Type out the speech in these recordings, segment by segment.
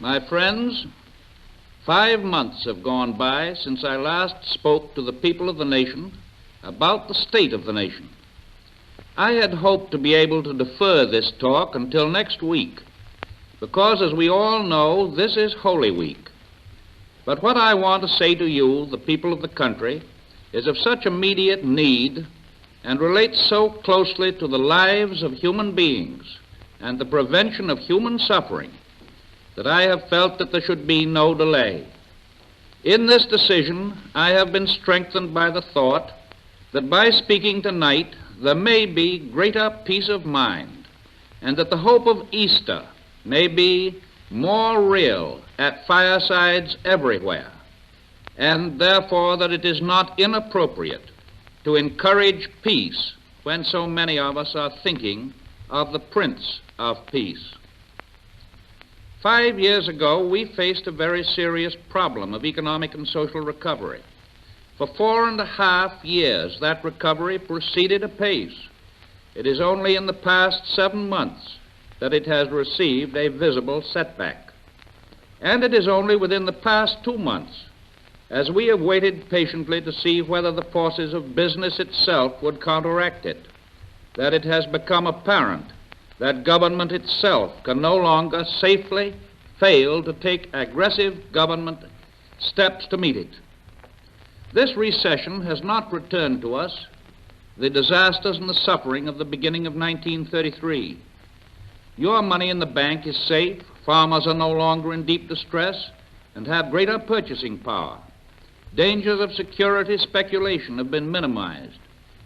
My friends, 5 months have gone by since I last spoke to the people of the nation about the state of the nation. I had hoped to be able to defer this talk until next week, because, as we all know, this is Holy Week. But what I want to say to you, the people of the country, is of such immediate need and relates so closely to the lives of human beings and the prevention of human suffering that I have felt that there should be no delay. In this decision, I have been strengthened by the thought that by speaking tonight, there may be greater peace of mind, and that the hope of Easter may be more real at firesides everywhere, and therefore that it is not inappropriate to encourage peace when so many of us are thinking of the Prince of Peace. 5 years ago, we faced a very serious problem of economic and social recovery. For 4.5 years, that recovery proceeded apace. It is only in the past 7 months that it has received a visible setback. And it is only within the past 2 months, as we have waited patiently to see whether the forces of business itself would counteract it, that it has become apparent that government itself can no longer safely fail to take aggressive government steps to meet it. This recession has not returned to us the disasters and the suffering of the beginning of 1933. Your money in the bank is safe, farmers are no longer in deep distress, and have greater purchasing power. Dangers of security speculation have been minimized.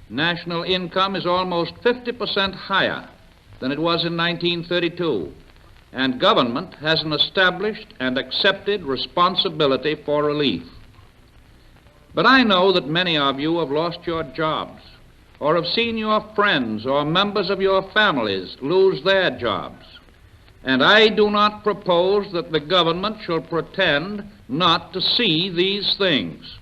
National income is almost 50% higher than it was in 1932, and government has an established and accepted responsibility for relief. But I know that many of you have lost your jobs, or have seen your friends or members of your families lose their jobs. And I do not propose that the government shall pretend not to see these things.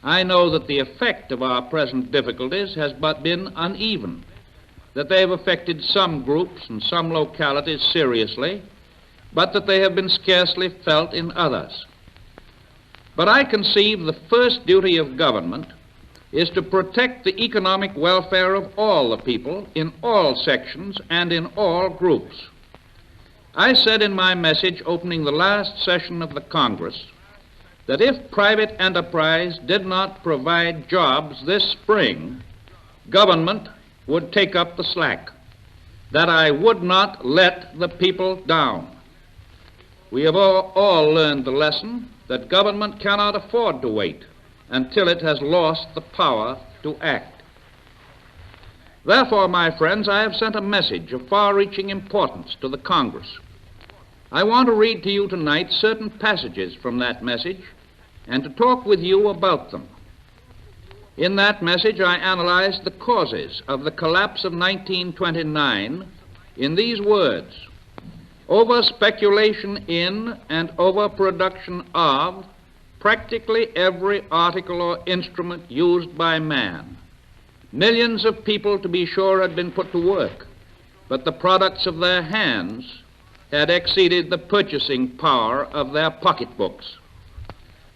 I know that the effect of our present difficulties has but been uneven, that they have affected some groups and some localities seriously, but that they have been scarcely felt in others. But I conceive the first duty of government is to protect the economic welfare of all the people in all sections and in all groups. I said in my message opening the last session of the Congress that if private enterprise did not provide jobs this spring, government would take up the slack, that I would not let the people down. We have all learned the lesson that government cannot afford to wait until it has lost the power to act. Therefore, my friends, I have sent a message of far-reaching importance to the Congress. I want to read to you tonight certain passages from that message and to talk with you about them. In that message, I analyzed the causes of the collapse of 1929 in these words: over-speculation in and over-production of practically every article or instrument used by man. Millions of people, to be sure, had been put to work, but the products of their hands had exceeded the purchasing power of their pocketbooks.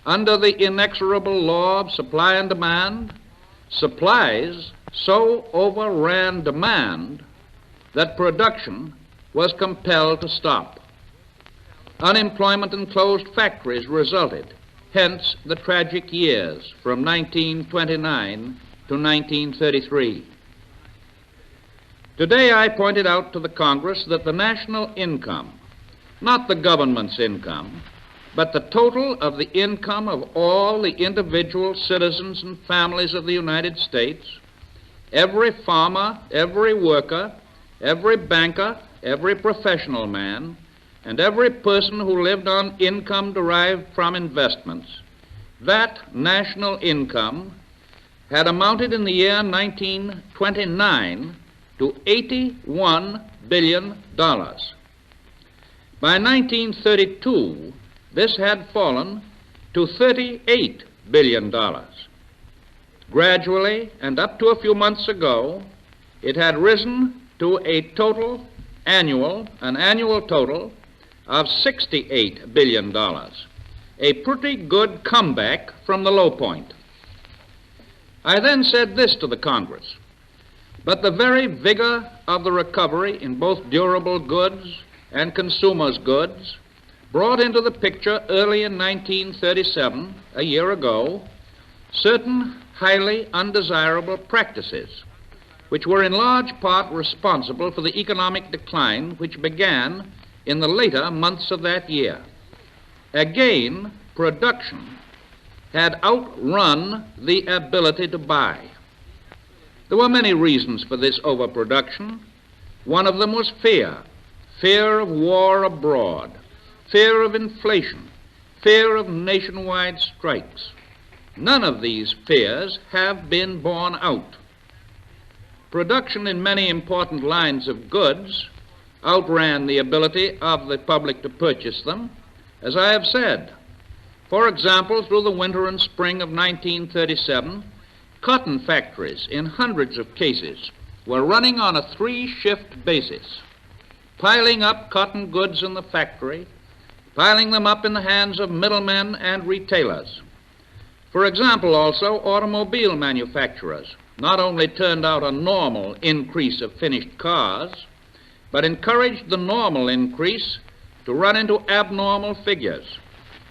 Under the inexorable law of supply and demand, supplies so overran demand that production was compelled to stop. Unemployment and closed factories resulted, hence the tragic years from 1929 to 1933. Today I pointed out to the Congress that the national income, not the government's income, but the total of the income of all the individual citizens and families of the United States, every farmer, every worker, every banker, every professional man, and every person who lived on income derived from investments, that national income had amounted in the year 1929 to $81 billion. By 1932, this had fallen to $38 billion. Gradually, and up to a few months ago, it had risen to an annual total of $68 billion, a pretty good comeback from the low point. I then said this to the Congress: but the very vigor of the recovery in both durable goods and consumers' goods brought into the picture early in 1937, a year ago, certain highly undesirable practices, which were in large part responsible for the economic decline which began in the later months of that year. Again, production had outrun the ability to buy. There were many reasons for this overproduction. One of them was fear. Fear of war abroad, fear of inflation, fear of nationwide strikes. None of these fears have been borne out. Production in many important lines of goods outran the ability of the public to purchase them, as I have said. For example, through the winter and spring of 1937, cotton factories in hundreds of cases were running on a 3-shift basis, piling up cotton goods in the factory, piling them up in the hands of middlemen and retailers. For example, also, automobile manufacturers not only turned out a normal increase of finished cars, but encouraged the normal increase to run into abnormal figures,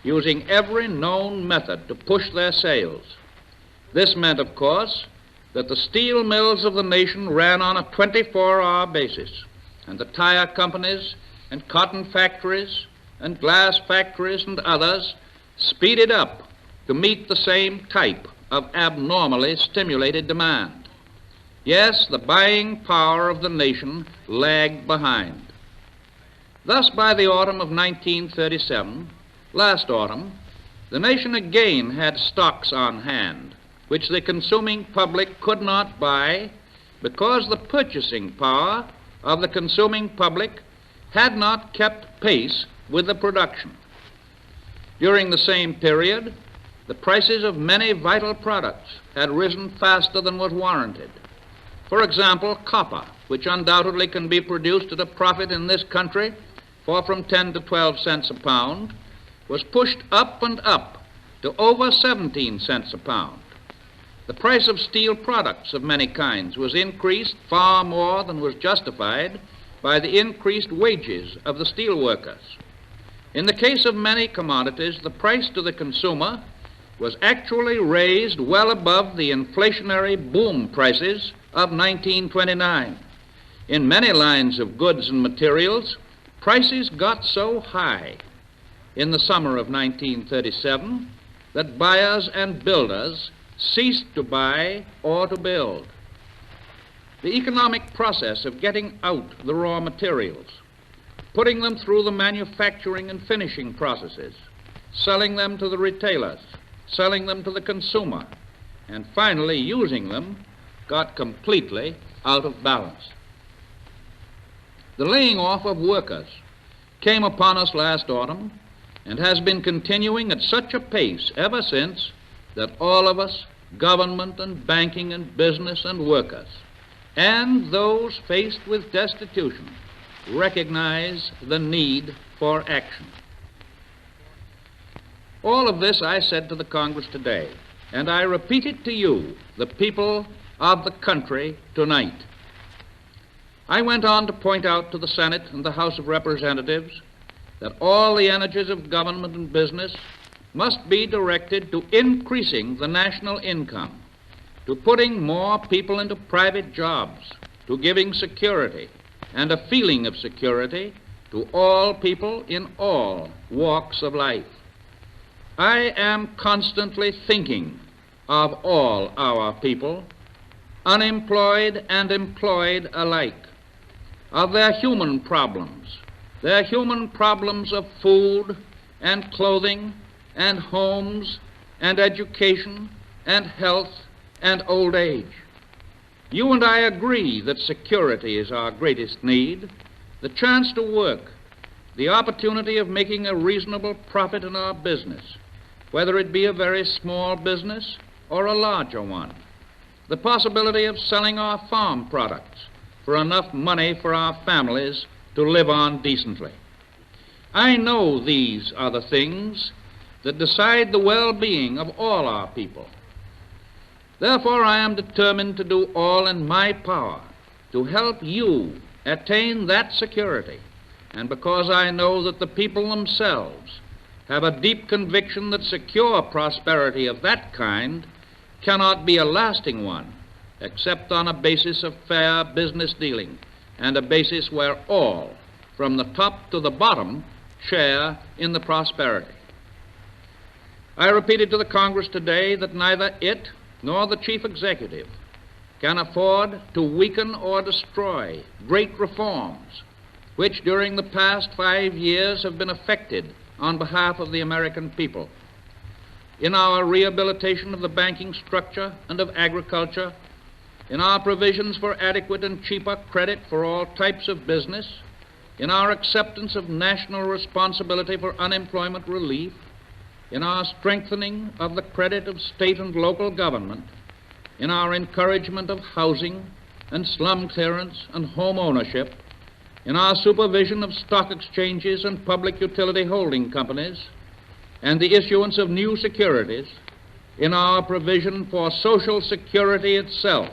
using every known method to push their sales. This meant, of course, that the steel mills of the nation ran on a 24-hour basis, and the tire companies and cotton factories and glass factories and others speeded up to meet the same type of abnormally stimulated demand. Yes, the buying power of the nation lagged behind. Thus, by the autumn of 1937, last autumn, the nation again had stocks on hand, which the consuming public could not buy because the purchasing power of the consuming public had not kept pace with the production. During the same period, the prices of many vital products had risen faster than was warranted. For example, copper, which undoubtedly can be produced at a profit in this country for from 10 to 12 cents a pound, was pushed up and up to over 17 cents a pound. The price of steel products of many kinds was increased far more than was justified by the increased wages of the steel workers. In the case of many commodities, the price to the consumer was actually raised well above the inflationary boom prices of 1929. In many lines of goods and materials, prices got so high in the summer of 1937 that buyers and builders ceased to buy or to build. The economic process of getting out the raw materials, putting them through the manufacturing and finishing processes, selling them to the retailers, selling them to the consumer, and finally using them, got completely out of balance. The laying off of workers came upon us last autumn and has been continuing at such a pace ever since that all of us, government and banking and business and workers, and those faced with destitution, recognize the need for action. All of this I said to the Congress today, and I repeat it to you, the people of the country, tonight. I went on to point out to the Senate and the House of Representatives that all the energies of government and business must be directed to increasing the national income, to putting more people into private jobs, to giving security and a feeling of security to all people in all walks of life. I am constantly thinking of all our people, unemployed and employed alike, of their human problems of food and clothing and homes and education and health and old age. You and I agree that security is our greatest need, the chance to work, the opportunity of making a reasonable profit in our business, whether it be a very small business or a larger one, the possibility of selling our farm products for enough money for our families to live on decently. I know these are the things that decide the well-being of all our people. Therefore, I am determined to do all in my power to help you attain that security, and because I know that the people themselves have a deep conviction that secure prosperity of that kind cannot be a lasting one, except on a basis of fair business dealing and a basis where all, from the top to the bottom, share in the prosperity. I repeated to the Congress today that neither it nor the chief executive can afford to weaken or destroy great reforms which during the past 5 years have been effected on behalf of the American people. In our rehabilitation of the banking structure and of agriculture, in our provisions for adequate and cheaper credit for all types of business, in our acceptance of national responsibility for unemployment relief, in our strengthening of the credit of state and local government, in our encouragement of housing and slum clearance and home ownership, in our supervision of stock exchanges and public utility holding companies, and the issuance of new securities, in our provision for Social Security itself,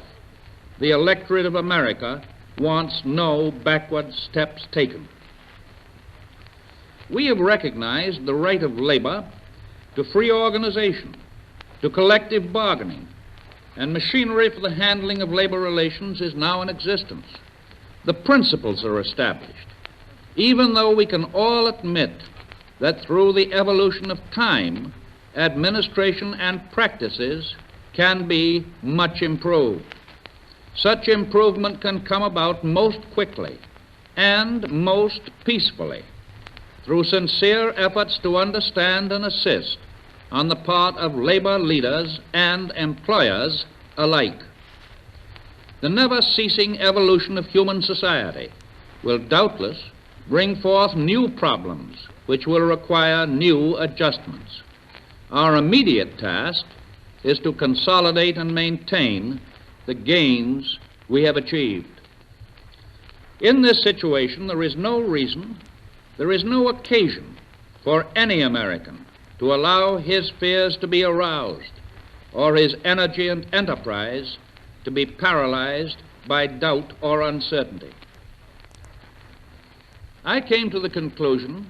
the electorate of America wants no backward steps taken. We have recognized the right of labor to free organization, to collective bargaining, and machinery for the handling of labor relations is now in existence. The principles are established, even though we can all admit that through the evolution of time, administration and practices can be much improved. Such improvement can come about most quickly and most peacefully through sincere efforts to understand and assist on the part of labor leaders and employers alike. The never-ceasing evolution of human society will doubtless bring forth new problems which will require new adjustments. Our immediate task is to consolidate and maintain the gains we have achieved. In this situation, there is no reason, there is no occasion for any American to allow his fears to be aroused or his energy and enterprise to be paralyzed by doubt or uncertainty. I came to the conclusion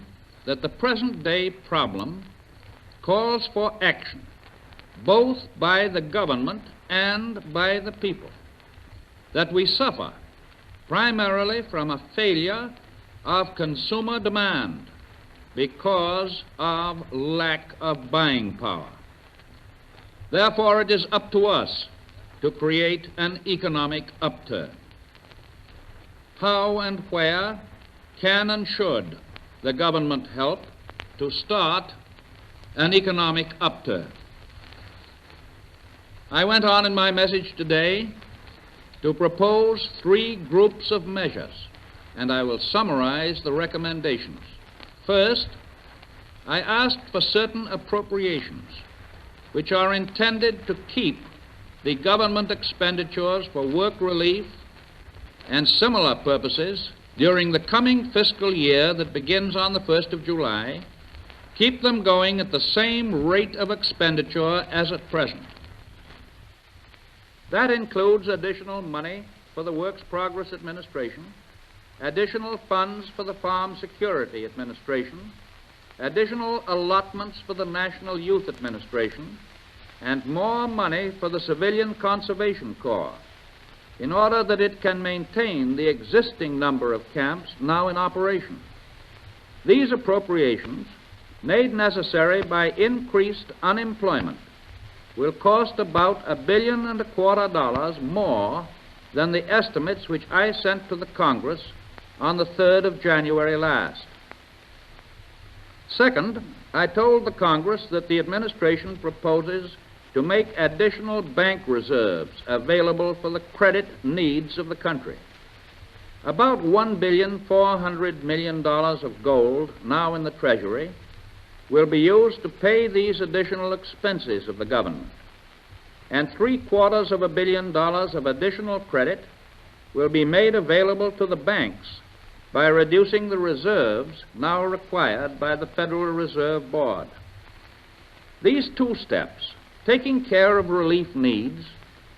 that the present-day problem calls for action, both by the government and by the people, that we suffer primarily from a failure of consumer demand because of lack of buying power. Therefore, it is up to us to create an economic upturn. How and where can and should the government help to start an economic upturn? I went on in my message today to propose 3 groups of measures, and I will summarize the recommendations. First, I asked for certain appropriations which are intended to keep the government expenditures for work relief and similar purposes during the coming fiscal year that begins on the 1st of July, keep them going at the same rate of expenditure as at present. That includes additional money for the Works Progress Administration, additional funds for the Farm Security Administration, additional allotments for the National Youth Administration, and more money for the Civilian Conservation Corps, in order that it can maintain the existing number of camps now in operation. These appropriations, made necessary by increased unemployment, will cost about $1.25 billion more than the estimates which I sent to the Congress on the 3rd of January last. Second, I told the Congress that the administration proposes to make additional bank reserves available for the credit needs of the country. About $1.4 billion of gold now in the Treasury will be used to pay these additional expenses of the government, and $750 million of additional credit will be made available to the banks by reducing the reserves now required by the Federal Reserve Board. These two steps, taking care of relief needs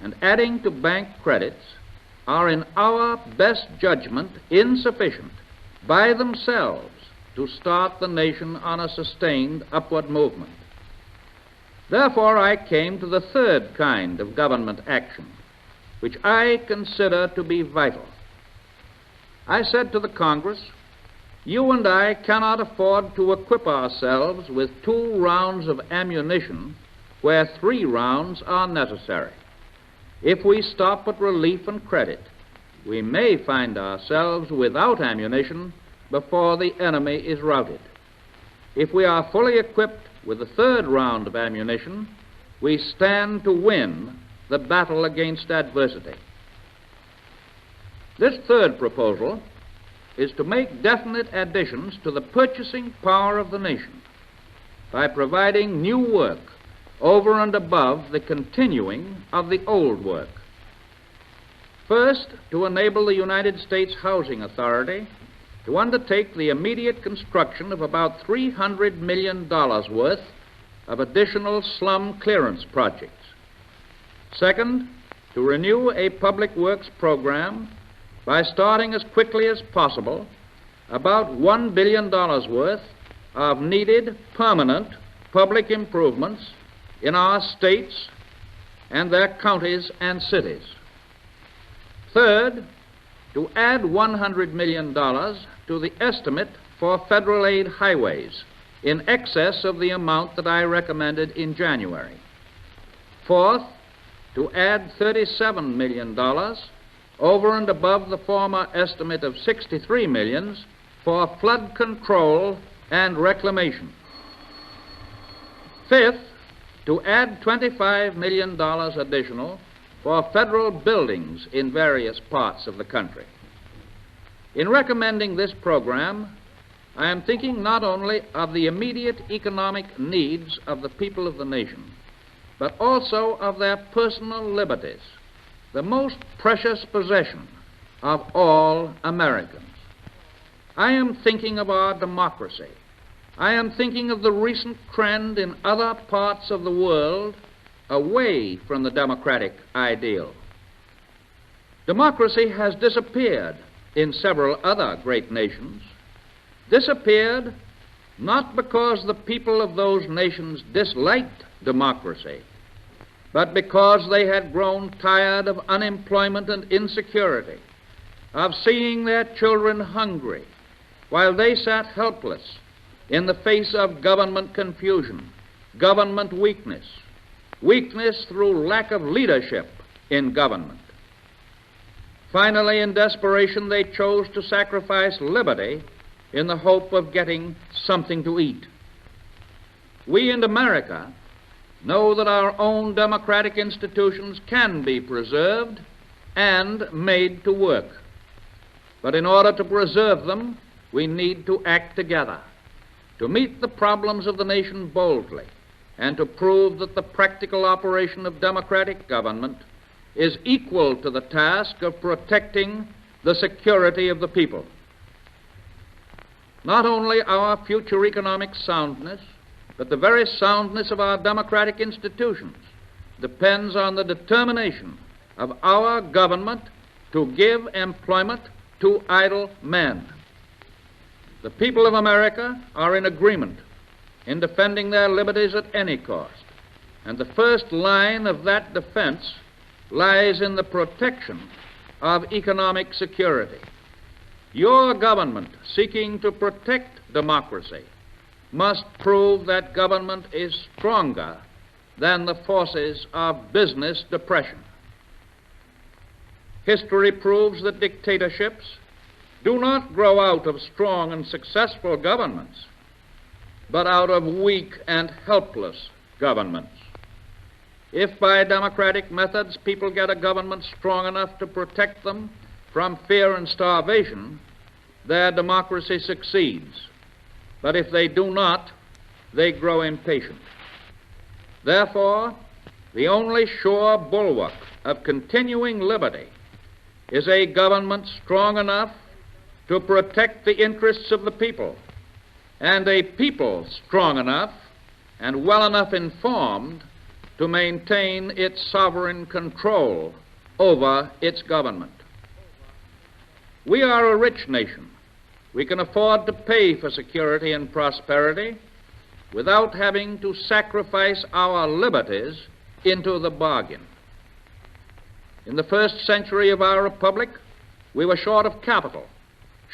and adding to bank credits, are in our best judgment insufficient by themselves to start the nation on a sustained upward movement. Therefore, I came to the third kind of government action, which I consider to be vital. I said to the Congress, you and I cannot afford to equip ourselves with 2 rounds of ammunition where 3 rounds are necessary. If we stop at relief and credit, we may find ourselves without ammunition before the enemy is routed. If we are fully equipped with the 3rd round of ammunition, we stand to win the battle against adversity. This 3rd proposal is to make definite additions to the purchasing power of the nation by providing new work over and above the continuing of the old work. First, to enable the United States Housing Authority to undertake the immediate construction of about $300 million worth of additional slum clearance projects. Second, to renew a public works program by starting as quickly as possible about $1 billion worth of needed permanent public improvements in our states and their counties and cities. Third, to add $100 million to the estimate for federal aid highways in excess of the amount that I recommended in January. Fourth, to add $37 million over and above the former estimate of $63 million for flood control and reclamation. Fifth, to add $25 million additional for federal buildings in various parts of the country. In recommending this program, I am thinking not only of the immediate economic needs of the people of the nation, but also of their personal liberties, the most precious possession of all Americans. I am thinking of our democracy. I am thinking of the recent trend in other parts of the world away from the democratic ideal. Democracy has disappeared in several other great nations. Disappeared not because the people of those nations disliked democracy, but because they had grown tired of unemployment and insecurity, of seeing their children hungry, while they sat helpless in the face of government confusion, government weakness, weakness through lack of leadership in government. Finally, in desperation, they chose to sacrifice liberty in the hope of getting something to eat. We in America know that our own democratic institutions can be preserved and made to work. But in order to preserve them, we need to act together, to meet the problems of the nation boldly, and to prove that the practical operation of democratic government is equal to the task of protecting the security of the people. Not only our future economic soundness, but the very soundness of our democratic institutions depends on the determination of our government to give employment to idle men. The people of America are in agreement in defending their liberties at any cost, and the first line of that defense lies in the protection of economic security. Your government, seeking to protect democracy, must prove that government is stronger than the forces of business depression. History proves that dictatorships do not grow out of strong and successful governments, but out of weak and helpless governments. If by democratic methods people get a government strong enough to protect them from fear and starvation, their democracy succeeds. But if they do not, they grow impatient. Therefore, the only sure bulwark of continuing liberty is a government strong enough to protect the interests of the people, and a people strong enough and well enough informed to maintain its sovereign control over its government. We are a rich nation. We can afford to pay for security and prosperity without having to sacrifice our liberties into the bargain. In the first century of our republic, we were short of capital,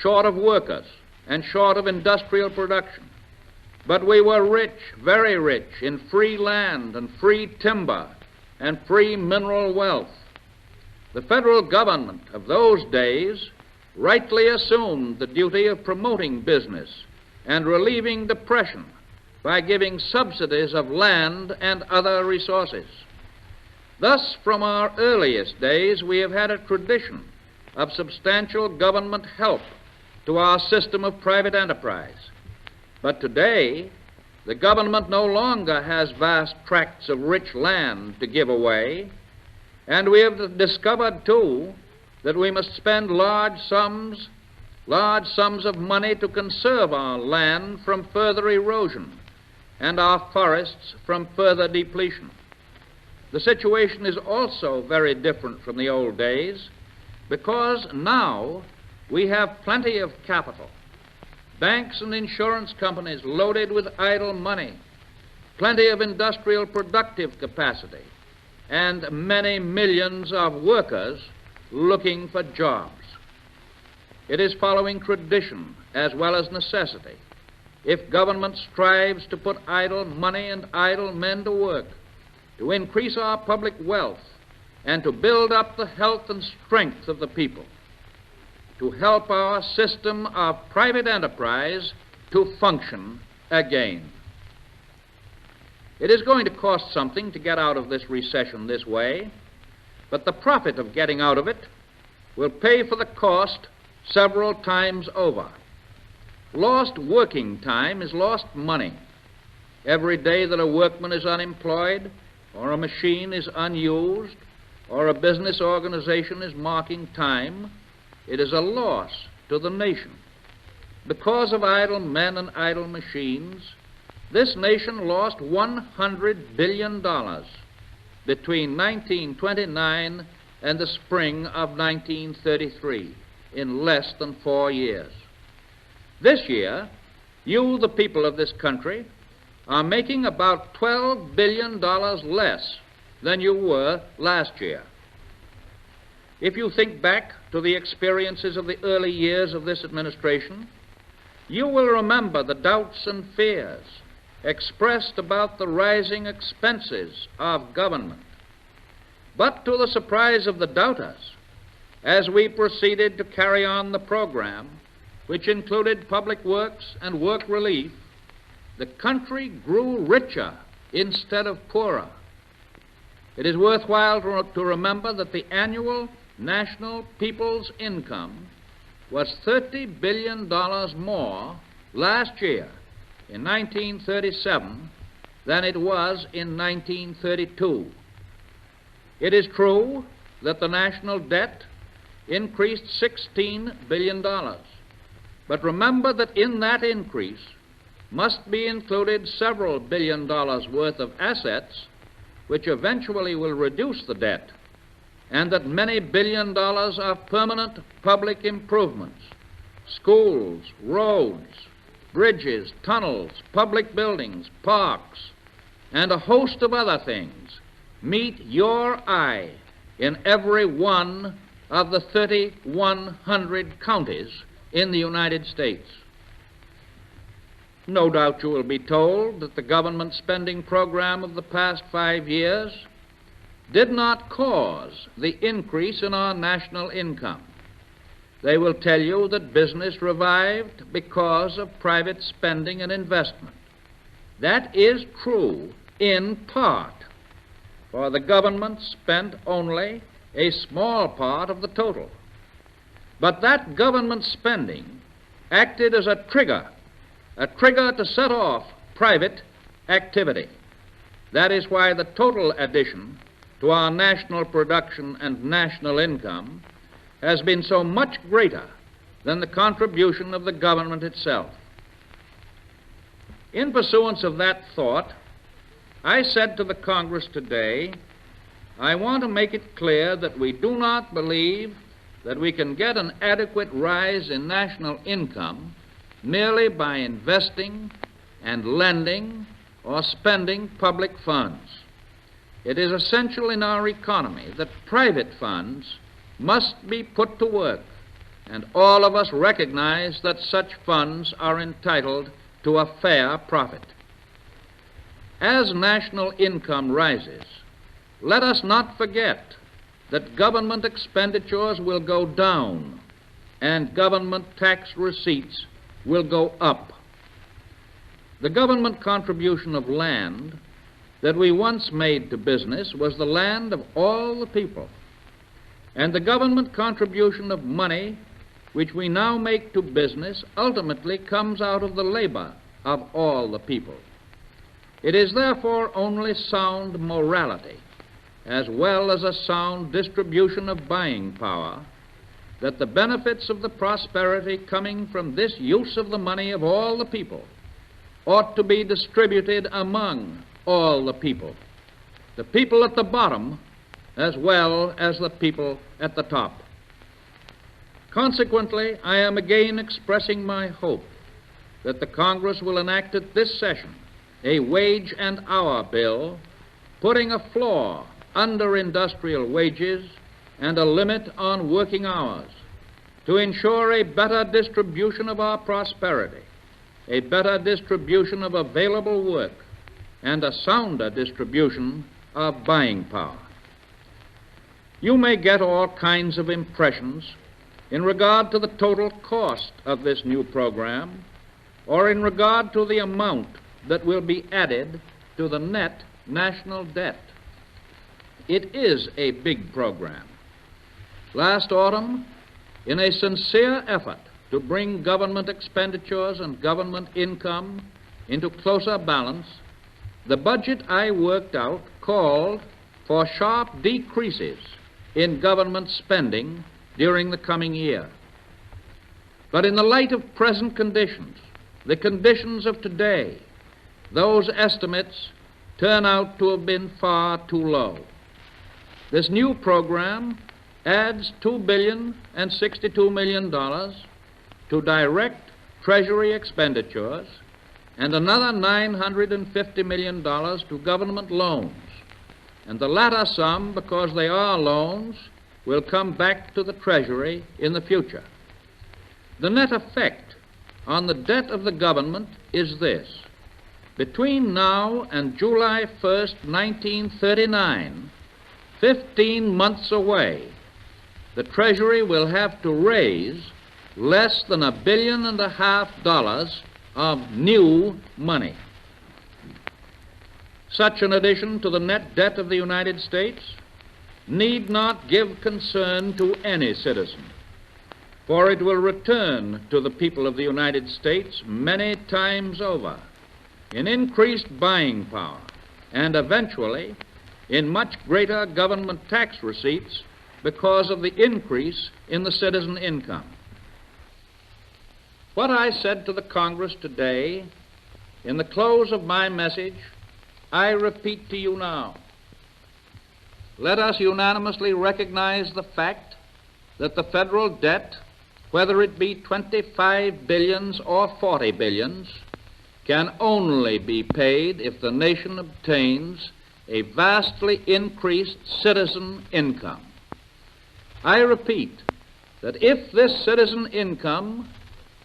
short of workers, and short of industrial production. But we were rich, very rich, in free land and free timber and free mineral wealth. The federal government of those days rightly assumed the duty of promoting business and relieving depression by giving subsidies of land and other resources. Thus, from our earliest days, we have had a tradition of substantial government help to our system of private enterprise. But today, the government no longer has vast tracts of rich land to give away, and we have discovered, too, that we must spend large sums of money to conserve our land from further erosion and our forests from further depletion. The situation is also very different from the old days because now we have plenty of capital, banks and insurance companies loaded with idle money, plenty of industrial productive capacity, and many millions of workers looking for jobs. It is following tradition as well as necessity if government strives to put idle money and idle men to work, to increase our public wealth, and to build up the health and strength of the people, to help our system of private enterprise to function again. It is going to cost something to get out of this recession this way, but the profit of getting out of it will pay for the cost several times over. Lost working time is lost money. Every day that a workman is unemployed, or a machine is unused, or a business organization is marking time, it is a loss to the nation. Because of idle men and idle machines, this nation lost $100 billion between 1929 and the spring of 1933 in less than 4 years. This year, you, the people of this country, are making about $12 billion less than you were last year. If you think back to the experiences of the early years of this administration, you will remember the doubts and fears expressed about the rising expenses of government. But to the surprise of the doubters, as we proceeded to carry on the program, which included public works and work relief, the country grew richer instead of poorer. It is worthwhile to remember that the annual national people's income was $30 billion more last year in 1937 than it was in 1932. It is true that the national debt increased $16 billion. But remember that in that increase must be included several $billion worth of assets which eventually will reduce the debt, and that many $1 billion of permanent public improvements, schools, roads, bridges, tunnels, public buildings, parks, and a host of other things meet your eye in every one of the 3,100 counties in the United States. No doubt you will be told that the government spending program of the past 5 years did not cause the increase in our national income. They will tell you that business revived because of private spending and investment. That is true in part, for the government spent only a small part of the total. But that government spending acted as a trigger to set off private activity. That is why the total addition to our national production and national income has been so much greater than the contribution of the government itself. In pursuance of that thought, I said to the Congress today, I want to make it clear that we do not believe that we can get an adequate rise in national income merely by investing and lending or spending public funds. It is essential in our economy that private funds must be put to work, and all of us recognize that such funds are entitled to a fair profit. As national income rises, let us not forget that government expenditures will go down and government tax receipts will go up. The government contribution of land that we once made to business was the land of all the people, and the government contribution of money which we now make to business ultimately comes out of the labor of all the people. It is therefore only sound morality, as well as a sound distribution of buying power, that the benefits of the prosperity coming from this use of the money of all the people ought to be distributed among all the people at the bottom as well as the people at the top. Consequently, I am again expressing my hope that the Congress will enact at this session a wage and hour bill putting a floor under industrial wages and a limit on working hours to ensure a better distribution of our prosperity, a better distribution of available work, and a sounder distribution of buying power. You may get all kinds of impressions in regard to the total cost of this new program or in regard to the amount that will be added to the net national debt. It is a big program. Last autumn, in a sincere effort to bring government expenditures and government income into closer balance, the budget I worked out called for sharp decreases in government spending during the coming year. But in the light of present conditions, the conditions of today, those estimates turn out to have been far too low. This new program adds $2,062 million to direct Treasury expenditures and another $950 million to government loans. And the latter sum, because they are loans, will come back to the Treasury in the future. The net effect on the debt of the government is this. Between now and July 1st, 1939, 15 months away, the Treasury will have to raise less than $1.5 billion of new money. Such an addition to the net debt of the United States need not give concern to any citizen, for it will return to the people of the United States many times over in increased buying power and eventually in much greater government tax receipts because of the increase in the citizen income. What I said to the Congress today, in the close of my message, I repeat to you now. Let us unanimously recognize the fact that the federal debt, whether it be 25 billions or 40 billions, can only be paid if the nation obtains a vastly increased citizen income. I repeat that if this citizen income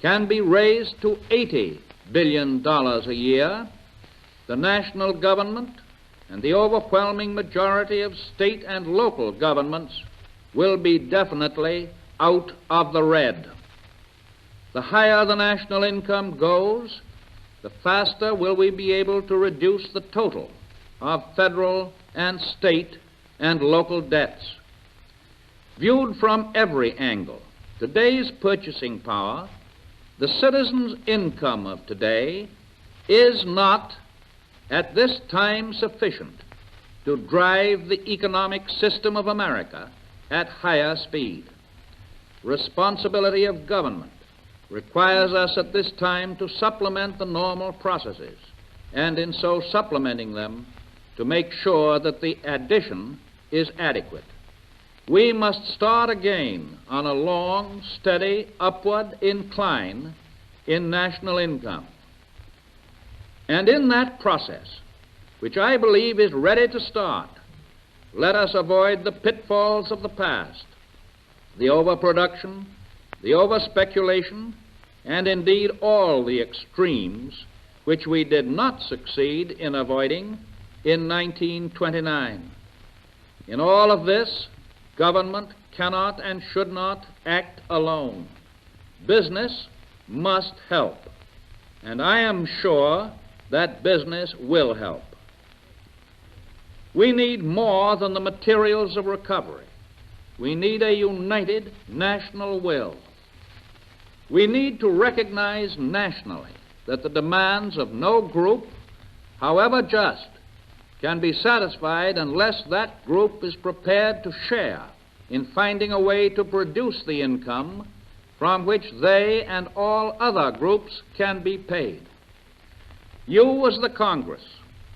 can be raised to $80 billion a year, the national government and the overwhelming majority of state and local governments will be definitely out of the red. The higher the national income goes, the faster will we be able to reduce the total of federal and state and local debts. Viewed from every angle, today's purchasing power, the citizen's income of today, is not at this time sufficient to drive the economic system of America at higher speed. responsibility of government requires us at this time to supplement the normal processes, and in so supplementing them, to make sure that the addition is adequate. We must start again on a long, steady, upward incline in national income. And in that process, which I believe is ready to start, let us avoid the pitfalls of the past, the overproduction, the overspeculation, and indeed all the extremes which we did not succeed in avoiding in 1929. In all of this, government cannot and should not act alone. Business must help, and I am sure that business will help. We need more than the materials of recovery. We need a united national will. We need to recognize nationally that the demands of no group, however just, can be satisfied unless that group is prepared to share in finding a way to produce the income from which they and all other groups can be paid. You as the Congress,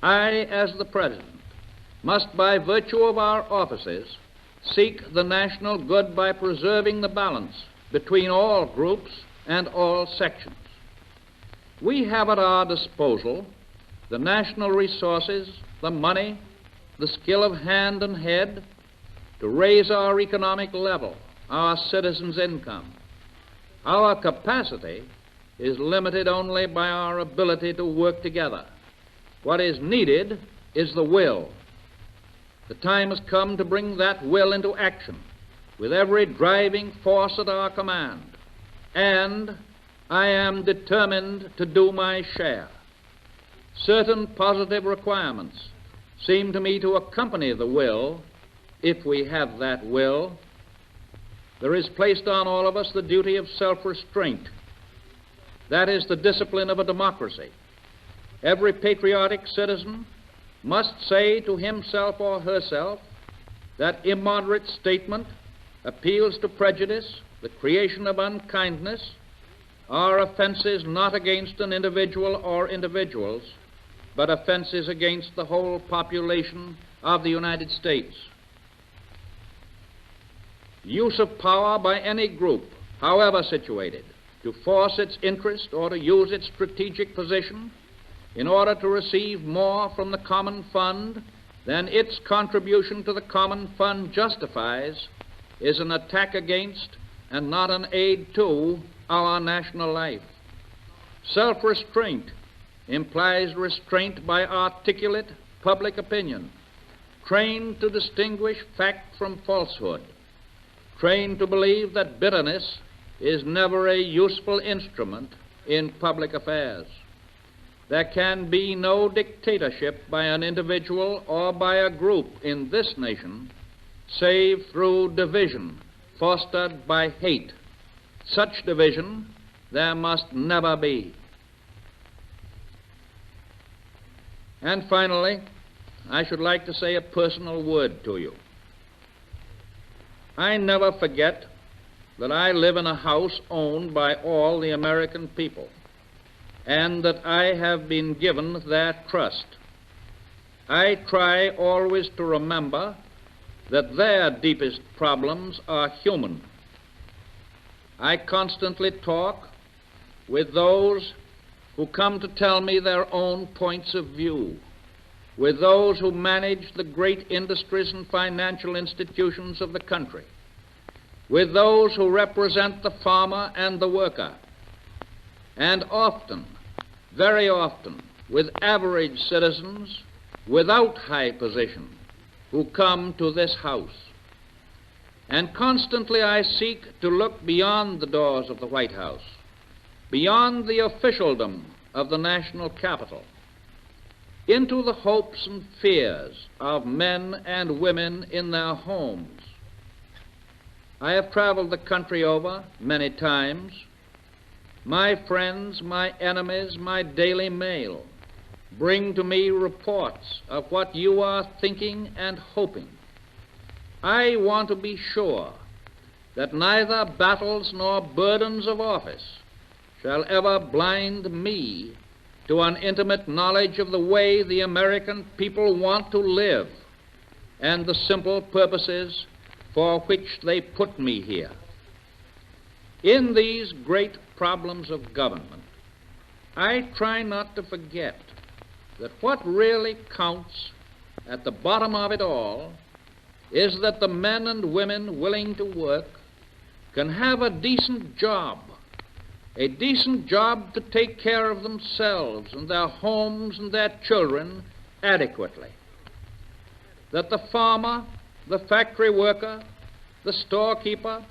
I as the President, must by virtue of our offices seek the national good by preserving the balance between all groups and all sections. We have at our disposal the national resources, the money, the skill of hand and head to raise our economic level, our citizens' income. Our capacity is limited only by our ability to work together. What is needed is the will. The time has come to bring that will into action with every driving force at our command, and I am determined to do my share. Certain positive requirements seem to me to accompany the will, if we have that will. There is placed on all of us the duty of self-restraint. That is the discipline of a democracy. Every patriotic citizen must say to himself or herself that immoderate statement, appeals to prejudice, the creation of unkindness, are offenses not against an individual or individuals, but offenses against the whole population of the United States. Use of power by any group, however situated, to force its interest or to use its strategic position in order to receive more from the common fund than its contribution to the common fund justifies, is an attack against and not an aid to our national life. Self-restraint implies restraint by articulate public opinion, trained to distinguish fact from falsehood, trained to believe that bitterness is never a useful instrument in public affairs. There can be no dictatorship by an individual or by a group in this nation save through division fostered by hate. Such division there must never be. And finally, I should like to say a personal word to you. I never forget that I live in a house owned by all the American people, and that I have been given their trust. I try always to remember that their deepest problems are human. I constantly talk with those who come to tell me their own points of view, with those who manage the great industries and financial institutions of the country, with those who represent the farmer and the worker, and often, very often, with average citizens without high position who come to this house. And constantly I seek to look beyond the doors of the White House, beyond the officialdom of the national capital, into the hopes and fears of men and women in their homes. I have traveled the country over many times. My friends, my enemies, my daily mail bring to me reports of what you are thinking and hoping. I want to be sure that neither battles nor burdens of office shall ever blind me to an intimate knowledge of the way the American people want to live and the simple purposes for which they put me here. In these great problems of government, I try not to forget that what really counts at the bottom of it all is that the men and women willing to work can have a decent job to take care of themselves and their homes and their children adequately. That the farmer, the factory worker, the storekeeper,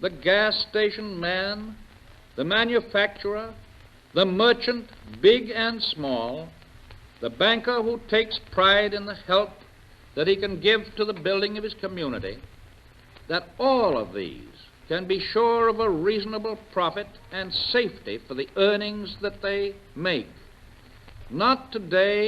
the gas station man, the manufacturer, the merchant, big and small, the banker who takes pride in the help that he can give to the building of his community, that all of these can be sure of a reasonable profit and safety for the earnings that they make. Not today